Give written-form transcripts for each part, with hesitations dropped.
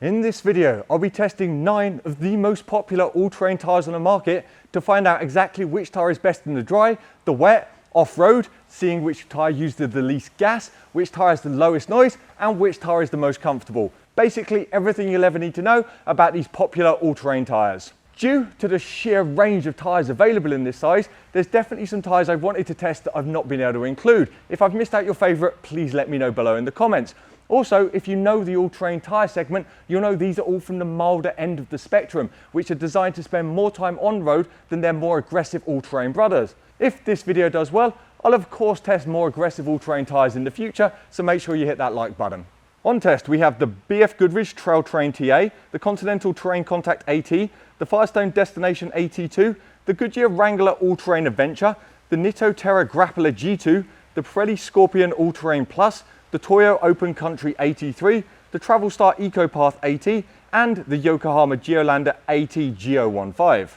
In this video, I'll be testing 9 of the most popular all-terrain tyres on the market to find out exactly which tyre is best in the dry, the wet, off-road, seeing which tyre uses the least gas, which tyre has the lowest noise, and which tyre is the most comfortable. Basically, everything you'll ever need to know about these popular all-terrain tyres. Due to the sheer range of tyres available in this size, there's definitely some tyres I've wanted to test that I've not been able to include. If I've missed out your favourite, please let me know below in the comments. Also, if you know the all-terrain tyre segment, you'll know these are all from the milder end of the spectrum, which are designed to spend more time on road than their more aggressive all-terrain brothers. If this video does well, I'll of course test more aggressive all-terrain tyres in the future, so make sure you hit that like button. On test, we have the BFGoodrich Trail Train TA, the Continental Terrain Contact AT, the Firestone Destination AT2, the Goodyear Wrangler All-Terrain Adventure, the Nitto Terra Grappler G2, the Pirelli Scorpion All Terrain Plus, the Toyo Open Country AT3, the Travelstar EcoPath AT, and the Yokohama Geolander AT Geo15.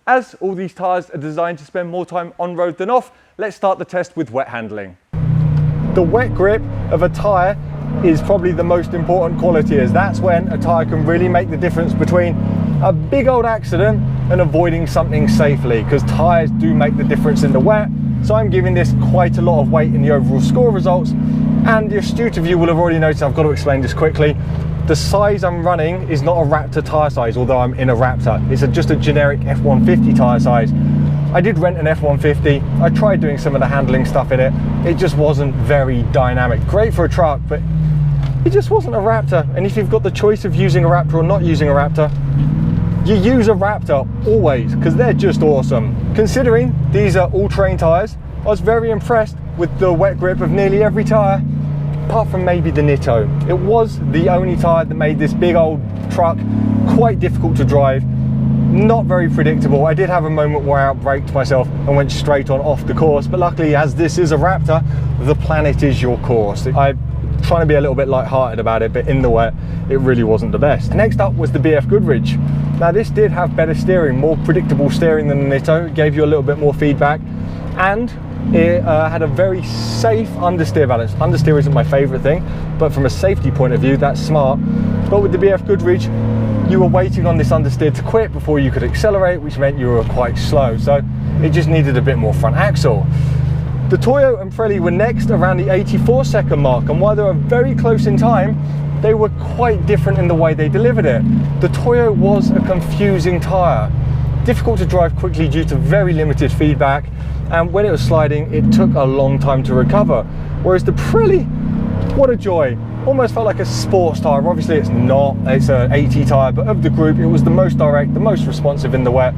As all these tyres are designed to spend more time on road than off, let's start the test with wet handling. The wet grip of a tyre is probably the most important quality, as that's when a tyre can really make the difference between a big old accident and avoiding something safely, because tyres do make the difference in the wet. So I'm giving this quite a lot of weight in the overall score results. And the astute of you will have already noticed, I've got to explain this quickly, the size I'm running is not a Raptor tyre size, although I'm in a Raptor. It's just a generic F150 tyre size. I did rent an F150. I tried doing some of the handling stuff in it. It just wasn't very dynamic. Great for a truck, but it just wasn't a Raptor. And if you've got the choice of using a Raptor or not using a Raptor, you use a Raptor always, because they're just awesome. Considering these are all-terrain tyres, I was very impressed with the wet grip of nearly every tyre, apart from maybe the Nitto. It was the only tyre that made this big old truck quite difficult to drive, not very predictable. I did have a moment where I outbraked myself and went straight on off the course, but luckily, as this is a Raptor, the planet is your course. I'm trying to be a little bit light-hearted about it, but in the wet, it really wasn't the best. Next up was the BFGoodrich. Now this did have better steering, more predictable steering than the Nitto. It gave you a little bit more feedback, and it had a very safe understeer balance. Understeer isn't my favorite thing, but from a safety point of view, that's smart. But with the BFGoodrich, you were waiting on this understeer to quit before you could accelerate, which meant you were quite slow. So it just needed a bit more front axle. The Toyo and Pirelli were next around the 84-second mark, and while they were very close in time, they were quite different in the way they delivered it. The Toyo was a confusing tyre, difficult to drive quickly due to very limited feedback, and when it was sliding, it took a long time to recover. Whereas the Pirelli, what a joy. Almost felt like a sports tyre. Obviously it's not, it's an AT tyre, but of the group, it was the most direct, the most responsive in the wet,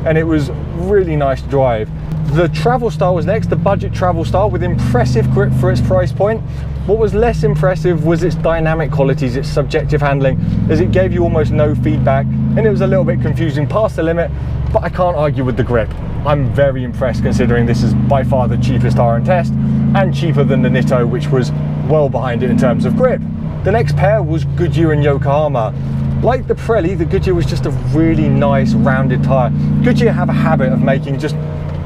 and it was really nice to drive. The Travelstar was next, the budget Travelstar, with impressive grip for its price point. What was less impressive was its dynamic qualities, its subjective handling, as it gave you almost no feedback, and it was a little bit confusing past the limit, but I can't argue with the grip. I'm very impressed, considering this is by far the cheapest tyre in test, and cheaper than the Nitto, which was well behind it in terms of grip. The next pair was Goodyear and Yokohama. Like the Pirelli, the Goodyear was just a really nice rounded tyre. Goodyear have a habit of making just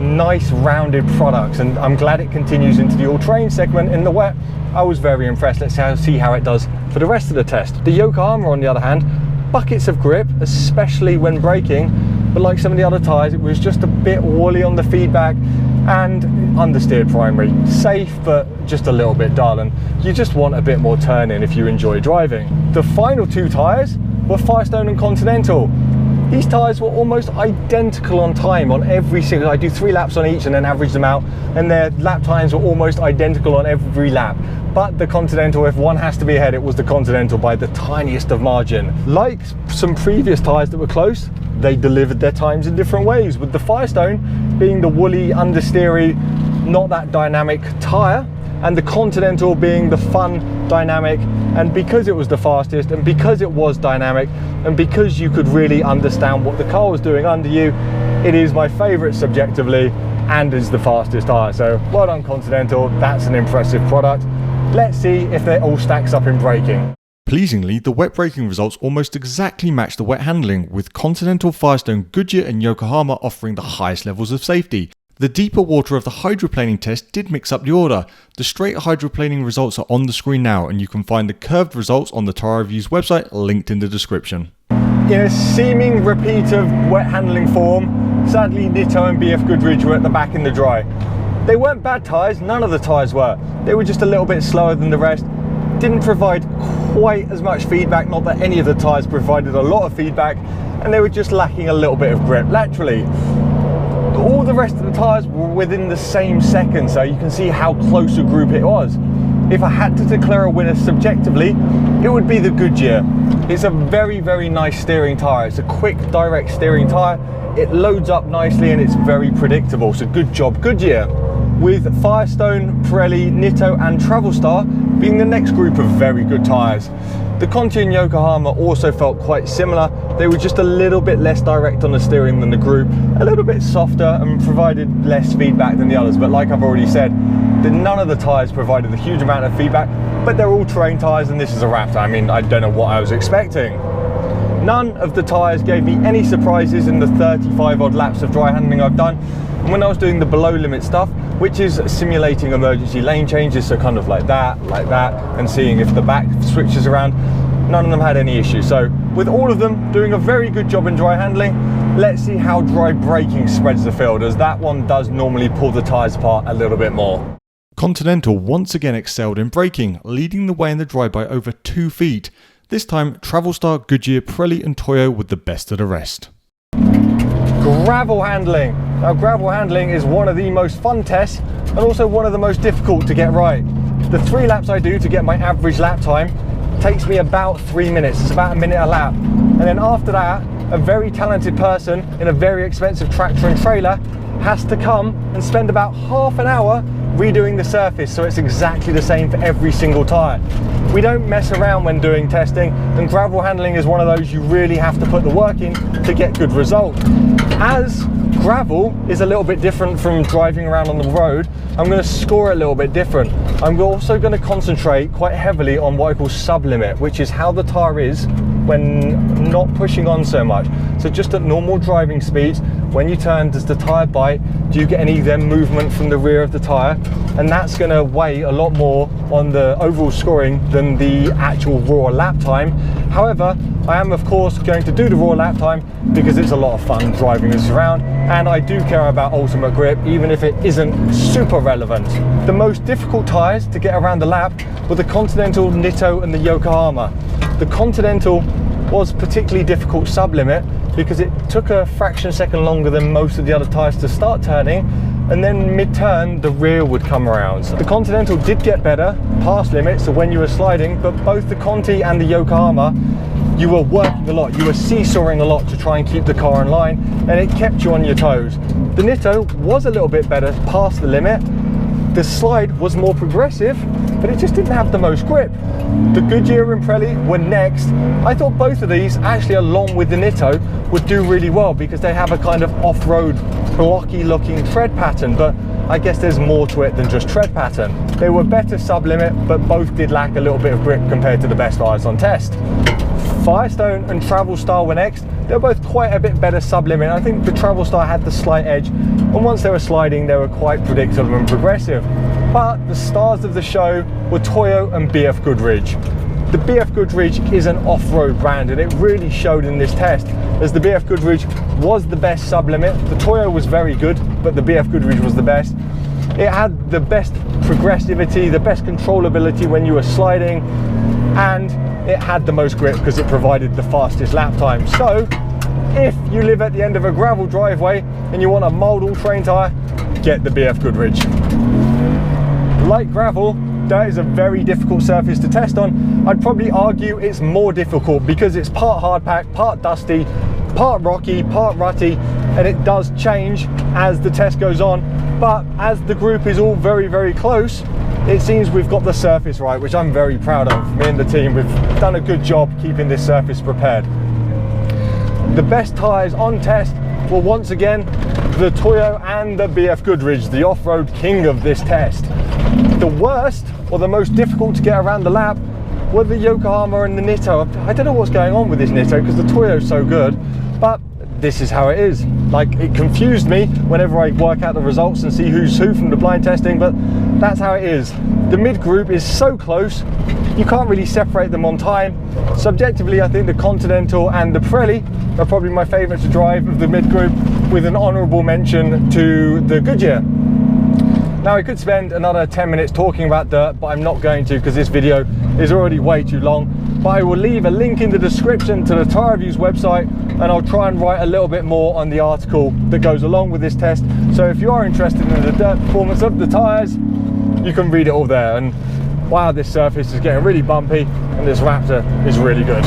nice rounded products, and I'm glad it continues into the all-terrain segment in the wet. I was very impressed. Let's see how it does for the rest of the test. The Yokohama, on the other hand, buckets of grip, especially when braking, but like some of the other tyres, it was just a bit woolly on the feedback and understeered primary. Safe, but just a little bit dull, and you just want a bit more turning if you enjoy driving. The final two tyres were Firestone and Continental. These tyres were almost identical on time on every single. I do 3 laps on each and then average them out, and their lap times were almost identical on every lap. But the Continental, if one has to be ahead, it was the Continental by the tiniest of margin. Like some previous tyres that were close, they delivered their times in different ways, with the Firestone being the woolly, understeery, not that dynamic tyre, and the Continental being the fun, dynamic. And because it was the fastest, and because it was dynamic, and because you could really understand what the car was doing under you, it is my favourite subjectively, and is the fastest tyre. So well done Continental, that's an impressive product. Let's see if it all stacks up in braking. Pleasingly, the wet braking results almost exactly match the wet handling, with Continental, Firestone, Goodyear and Yokohama offering the highest levels of safety. The deeper water of the hydroplaning test did mix up the order. The straight hydroplaning results are on the screen now, and you can find the curved results on the Tyre Reviews website linked in the description. In a seeming repeat of wet handling form, sadly Nitto and BFGoodrich were at the back in the dry. They weren't bad tyres, none of the tyres were. They were just a little bit slower than the rest. Didn't provide quite as much feedback, not that any of the tyres provided a lot of feedback, and they were just lacking a little bit of grip laterally. All the rest of the tyres were within the same second, so you can see how close a group it was. If I had to declare a winner subjectively, it would be the Goodyear. It's a very, very nice steering tyre. It's a quick, direct steering tyre. It loads up nicely and it's very predictable, so good job Goodyear. With Firestone, Pirelli, Nitto and Travelstar being the next group of very good tyres. The Conti and Yokohama also felt quite similar. They were just a little bit less direct on the steering than the group, a little bit softer and provided less feedback than the others. But like I've already said, none of the tyres provided a huge amount of feedback, but they're all terrain tyres and this is a Raptor. I mean, I don't know what I was expecting. None of the tyres gave me any surprises in the 35 odd laps of dry handling I've done. And when I was doing the below limit stuff, which is simulating emergency lane changes, so kind of like that, and seeing if the back switches around, none of them had any issues. So with all of them doing a very good job in dry handling, let's see how dry braking spreads the field, as that one does normally pull the tyres apart a little bit more. Continental once again excelled in braking, leading the way in the dry by over 2 feet. This time, Travelstar, Goodyear, Pirelli and Toyo with the best of the rest. Gravel handling. Now gravel handling is one of the most fun tests and also one of the most difficult to get right. The 3 laps I do to get my average lap time takes me about 3 minutes. It's about a minute a lap. And then after that, a very talented person in a very expensive tractor and trailer has to come and spend about half an hour redoing the surface, so it's exactly the same for every single tyre. We don't mess around when doing testing, and gravel handling is one of those you really have to put the work in to get good results. As gravel is a little bit different from driving around on the road, I'm going to score it a little bit different. I'm also going to concentrate quite heavily on what I call sublimit, which is how the tyre is when not pushing on so much. So just at normal driving speeds, when you turn, does the tyre bite? Do you get any then movement from the rear of the tyre? And that's going to weigh a lot more on the overall scoring than the actual raw lap time. However, I am of course going to do the raw lap time because it's a lot of fun driving this around, and I do care about ultimate grip even if it isn't super relevant. The most difficult tyres to get around the lap were the Continental, Nitto and the Yokohama. The Continental was particularly difficult sublimit because it took a fraction of a second longer than most of the other tyres to start turning, and then mid-turn the rear would come around. The Continental did get better past limits, so when you were sliding, but both the Conti and the Yokohama, you were working a lot, you were seesawing a lot to try and keep the car in line, and it kept you on your toes. The Nitto was a little bit better past the limit. The slide was more progressive, but it just didn't have the most grip. The Goodyear and Pirelli were next. I thought both of these, actually along with the Nitto, would do really well because they have a kind of off-road blocky looking tread pattern, but I guess there's more to it than just tread pattern. They were better sublimit, but both did lack a little bit of grip compared to the best tyres on test. Firestone and Travelstar were next. They're both quite a bit better sublimit. I think the Travelstar had the slight edge, and once they were sliding, they were quite predictable and progressive. But the stars of the show were Toyo and BFGoodrich. The BFGoodrich is an off-road brand, and it really showed in this test, as the BFGoodrich was the best sublimit. The Toyo was very good, but the BFGoodrich was the best. It had the best progressivity, the best controllability when you were sliding, and it had the most grip because it provided the fastest lap time. So if you live at the end of a gravel driveway and you want a mild all-terrain tyre, get the BFGoodrich. Like gravel, that is a very difficult surface to test on. I'd probably argue it's more difficult because it's part hard pack, part dusty, part rocky, part rutty, and it does change as the test goes on. But as the group is all very, very close, it seems we've got the surface right, which I'm very proud of. Me and the team, we've done a good job keeping this surface prepared. The best tyres on test were once again the Toyo and the BFGoodrich, the off-road king of this test. The worst, or the most difficult to get around the lap, were the Yokohama and the Nitto. I don't know what's going on with this Nitto because the Toyo's so good, but this is how it is. Like, it confused me whenever I work out the results and see who's who from the blind testing, but that's how it is. The mid group is so close, you can't really separate them on time. Subjectively, I think the Continental and the Pirelli are probably my favorite to drive of the mid group, with an honorable mention to the Goodyear. Now, I could spend another 10 minutes talking about dirt, but I'm not going to, because this video is already way too long. But I will leave a link in the description to the Tyre Reviews website, and I'll try and write a little bit more on the article that goes along with this test. So if you are interested in the dirt performance of the tyres, you can read it all there. And wow, this surface is getting really bumpy, and this Raptor is really good.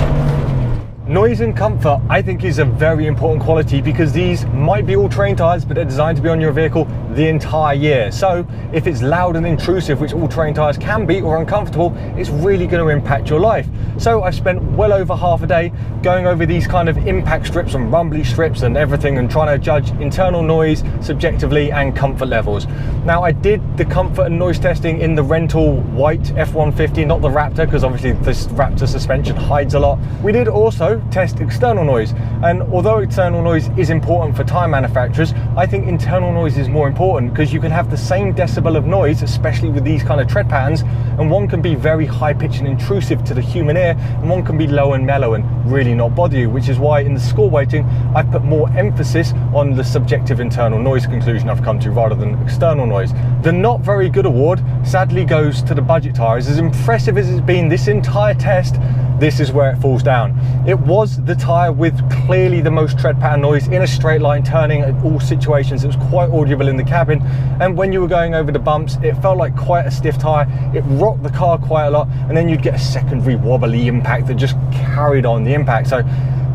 Noise and comfort, I think, is a very important quality, because these might be all-terrain tyres, but they're designed to be on your vehicle the entire year. So if it's loud and intrusive, which all-terrain tyres can be, or uncomfortable, it's really going to impact your life. So I've spent well over half a day going over these kind of impact strips and rumbly strips and everything, and trying to judge internal noise subjectively and comfort levels. Now, I did the comfort and noise testing in the rental white F-150, not the Raptor, because obviously this Raptor suspension hides a lot. We did also test external noise, and although external noise is important for tyre manufacturers, I think internal noise is more important, because you can have the same decibel of noise, especially with these kind of tread patterns, and one can be very high pitched and intrusive to the human ear, and one can be low and mellow and really not bother you, which is why in the score weighting I put more emphasis on the subjective internal noise conclusion I've come to, rather than external noise. The not very good award sadly goes to the budget tyres. As impressive as it's been this entire test, this is where it falls down. It was the tyre with clearly the most tread pattern noise in a straight line, turning at all situations. It was quite audible in the cabin, and when you were going over the bumps, it felt like quite a stiff tyre. It rocked the car quite a lot, and then you'd get a secondary wobbly impact that just carried on the impact. So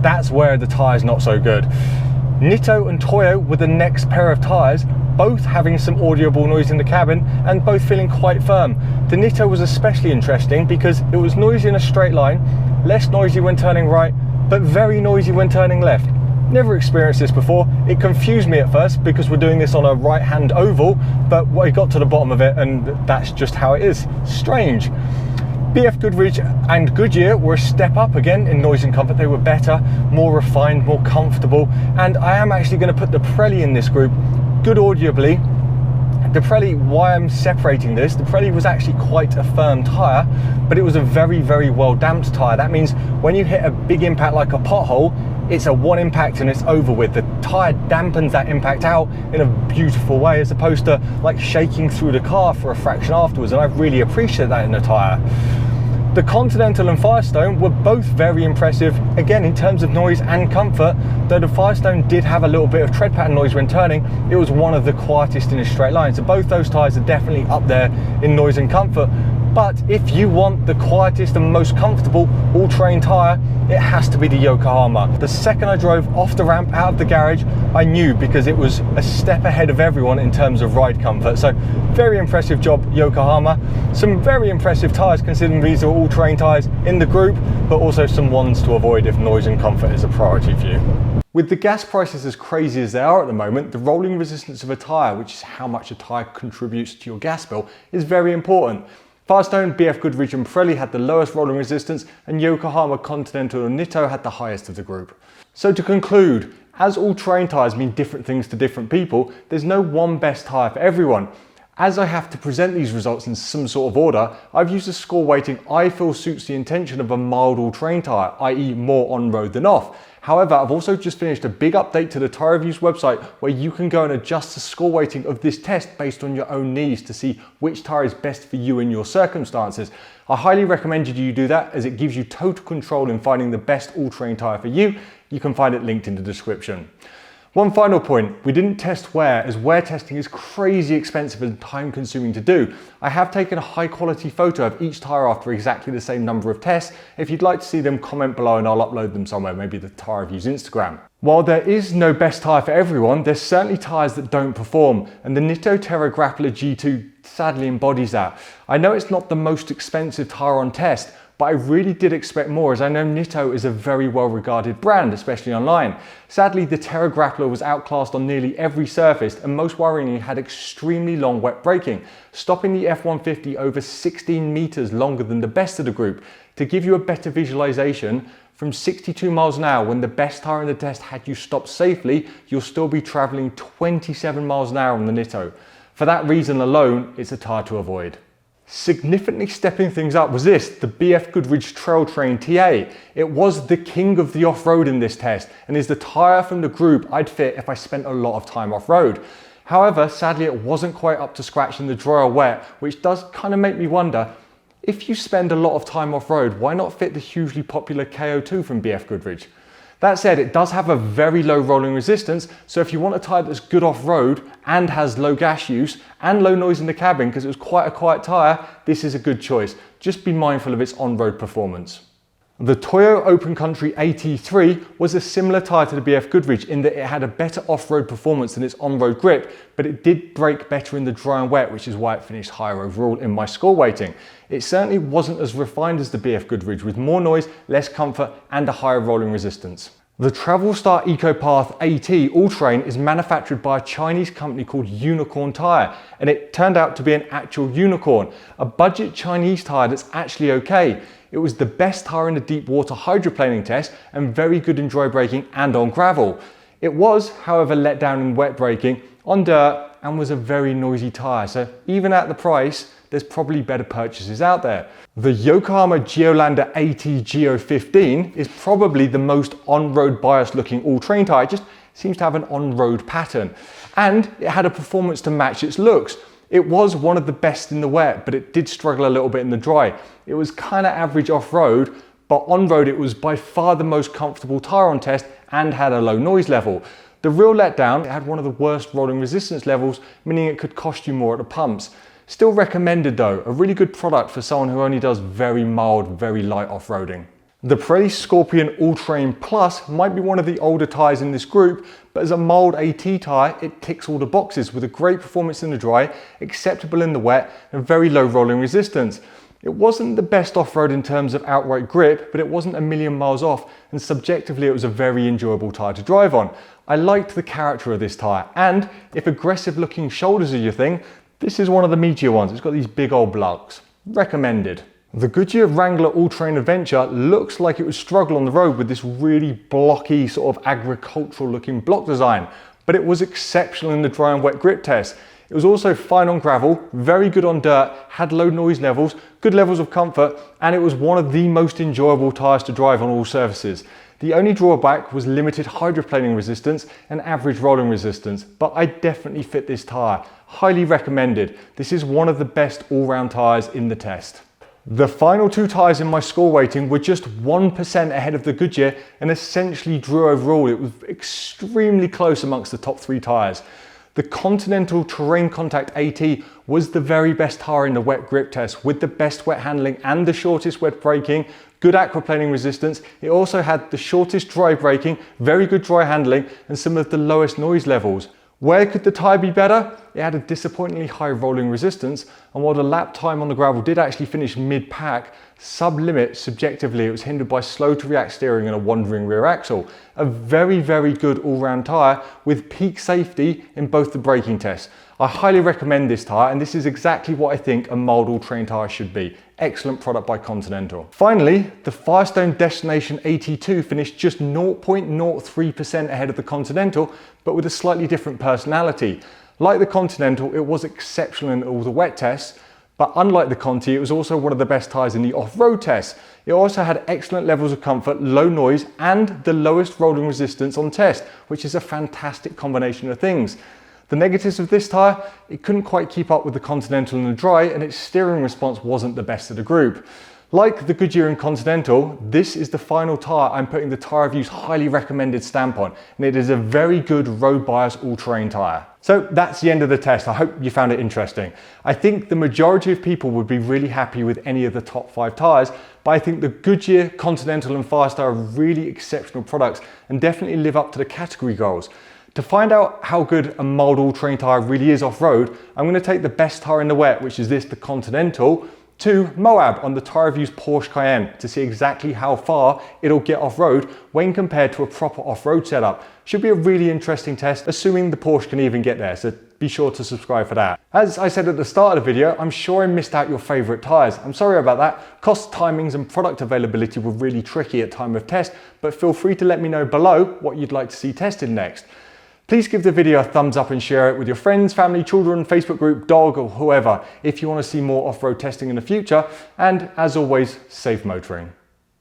that's where the tyre's not so good. Nitto and Toyo were the next pair of tyres, both having some audible noise in the cabin and both feeling quite firm. The Nitto was especially interesting because it was noisy in a straight line, less noisy when turning right, but very noisy when turning left. Never experienced this before. It confused me at first because we're doing this on a right-hand oval, but I got to the bottom of it and that's just how it is. Strange. BFGoodrich and Goodyear were a step up again in noise and comfort. They were better, more refined, more comfortable, and I am actually going to put the Pirelli in this group. Good audibly. The Pirelli, why I'm separating this, the Pirelli was actually quite a firm tyre, but it was a very, very well damped tyre. That means when you hit a big impact like a pothole, it's a one impact and it's over with. The tyre dampens that impact out in a beautiful way, as opposed to like shaking through the car for a fraction afterwards, and I really appreciate that in the tyre. The Continental and Firestone were both very impressive, again in terms of noise and comfort. Though the Firestone did have a little bit of tread pattern noise when turning, it was one of the quietest in a straight line. So both those tyres are definitely up there in noise and comfort. But if you want the quietest and most comfortable all-terrain tyre, it has to be the Yokohama. The second I drove off the ramp out of the garage, I knew, because it was a step ahead of everyone in terms of ride comfort. So very impressive job, Yokohama. Some very impressive tyres considering these are all-terrain tyres in the group, but also some ones to avoid if noise and comfort is a priority for you. With the gas prices as crazy as they are at the moment, the rolling resistance of a tyre, which is how much a tyre contributes to your gas bill, is very important. Firestone, BFGoodrich and Pirelli had the lowest rolling resistance, and Yokohama, Continental and Nitto had the highest of the group. So to conclude, as all terrain tyres mean different things to different people, there's no one best tyre for everyone. As I have to present these results in some sort of order, I've used a score weighting I feel suits the intention of a mild all-terrain tyre, i.e. more on-road than off. However, I've also just finished a big update to the Tyre Reviews website where you can go and adjust the score weighting of this test based on your own needs to see which tyre is best for you in your circumstances. I highly recommend you do that, as it gives you total control in finding the best all-terrain tyre for you. You can find it linked in the description. One final point, we didn't test wear, as wear testing is crazy expensive and time consuming to do. I have taken a high quality photo of each tyre after exactly the same number of tests. If you'd like to see them, comment below and I'll upload them somewhere, maybe the Tyre Reviews Instagram. While there is no best tyre for everyone, there's certainly tyres that don't perform, and the Nitto Terra Grappler G2 sadly embodies that. I know it's not the most expensive tyre on test, but I really did expect more, as I know Nitto is a very well regarded brand, especially online. Sadly, the Terra Grappler was outclassed on nearly every surface, and most worryingly had extremely long wet braking, stopping the F-150 over 16 meters longer than the best of the group. To give you a better visualization, From 62 miles an hour, when the best tyre in the test had you stop safely, you'll still be travelling 27 miles an hour on the Nitto. For that reason alone, it's a tyre to avoid. Significantly stepping things up was this, the BFGoodrich Trail Train TA. It was the king of the off-road in this test and is the tyre from the group I'd fit if I spent a lot of time off-road. However, sadly it wasn't quite up to scratch in the dry or wet, which does kind of make me wonder, if you spend a lot of time off-road, why not fit the hugely popular KO2 from BFGoodrich? That said, it does have a very low rolling resistance, so if you want a tyre that's good off-road and has low gas use and low noise in the cabin because it was quite a quiet tyre, this is a good choice. Just be mindful of its on-road performance. The Toyo Open Country AT3 was a similar tyre to the BFGoodrich in that it had a better off-road performance than its on-road grip, but it did brake better in the dry and wet, which is why it finished higher overall in my score weighting. It certainly wasn't as refined as the BFGoodrich, with more noise, less comfort and a higher rolling resistance. The Travelstar EcoPath AT All Terrain is manufactured by a Chinese company called Unicorn Tyre, and it turned out to be an actual unicorn, a budget Chinese tyre that's actually okay. It was the best tyre in the deep water hydroplaning test and very good in dry braking and on gravel. It was, however, let down in wet braking, on dirt, and was a very noisy tyre, so even at the price, there's probably better purchases out there. The Yokohama Geolander AT Geo 15 is probably the most on-road biased looking all-terrain tyre. It just seems to have an on-road pattern. And it had a performance to match its looks. It was one of the best in the wet, but it did struggle a little bit in the dry. It was kind of average off-road, but on-road it was by far the most comfortable tyre on test and had a low noise level. The real letdown, it had one of the worst rolling resistance levels, meaning it could cost you more at the pumps. Still recommended though, a really good product for someone who only does very mild, very light off-roading. The Pirelli Scorpion All Terrain Plus might be one of the older tyres in this group, but as a mild AT tyre, it ticks all the boxes with a great performance in the dry, acceptable in the wet, and very low rolling resistance. It wasn't the best off-road in terms of outright grip, but it wasn't a million miles off, and subjectively it was a very enjoyable tyre to drive on. I liked the character of this tyre, and if aggressive looking shoulders are your thing, this is one of the meatier ones. It's got these big old blocks. Recommended. The Goodyear Wrangler All-Terrain Adventure looks like it would struggle on the road with this really blocky, sort of agricultural looking block design, but it was exceptional in the dry and wet grip test. It was also fine on gravel, very good on dirt, had low noise levels, good levels of comfort, and it was one of the most enjoyable tyres to drive on all surfaces. The only drawback was limited hydroplaning resistance and average rolling resistance, but I definitely fit this tyre. Highly recommended. This is one of the best all-round tyres in the test. The final two tyres in my score weighting were just 1% ahead of the Goodyear and essentially drew overall. It was extremely close amongst the top three tyres. The Continental Terrain Contact AT was the very best tyre in the wet grip test with the best wet handling and the shortest wet braking, good aquaplaning resistance. It also had the shortest dry braking, very good dry handling and some of the lowest noise levels. Where could the tyre be better? It had a disappointingly high rolling resistance, and while the lap time on the gravel did actually finish mid-pack, sub-limit subjectively it was hindered by slow to react steering and a wandering rear axle. A very, very good all-round tyre with peak safety in both the braking tests. I highly recommend this tyre, and this is exactly what I think a mild all-terrain tyre should be. Excellent product by Continental. Finally, the Firestone Destination AT2 finished just 0.03% ahead of the Continental, but with a slightly different personality. Like the Continental, it was exceptional in all the wet tests, but unlike the Conti, it was also one of the best tyres in the off-road tests. It also had excellent levels of comfort, low noise, and the lowest rolling resistance on test, which is a fantastic combination of things. The negatives of this tyre, it couldn't quite keep up with the Continental in the dry, and its steering response wasn't the best of the group. Like the Goodyear and Continental, this is the final tyre I'm putting the Tyre Review's highly recommended stamp on, and it is a very good road bias all-terrain tyre. So that's the end of the test. I hope you found it interesting. I think the majority of people would be really happy with any of the top 5 tyres, but I think the Goodyear, Continental and Firestone are really exceptional products and definitely live up to the category goals. To find out how good a mild all-terrain tyre really is off-road, I'm going to take the best tyre in the wet, which is this, the Continental, to Moab on the Tyre Review's Porsche Cayenne to see exactly how far it'll get off-road when compared to a proper off-road setup. Should be a really interesting test, assuming the Porsche can even get there, so be sure to subscribe for that. As I said at the start of the video, I'm sure I missed out your favorite tires. I'm sorry about that. Cost, timings and product availability were really tricky at time of test, but feel free to let me know below what you'd like to see tested next. Please give the video a thumbs up and share it with your friends, family, children, Facebook group, dog or whoever if you want to see more off-road testing in the future. And as always, safe motoring.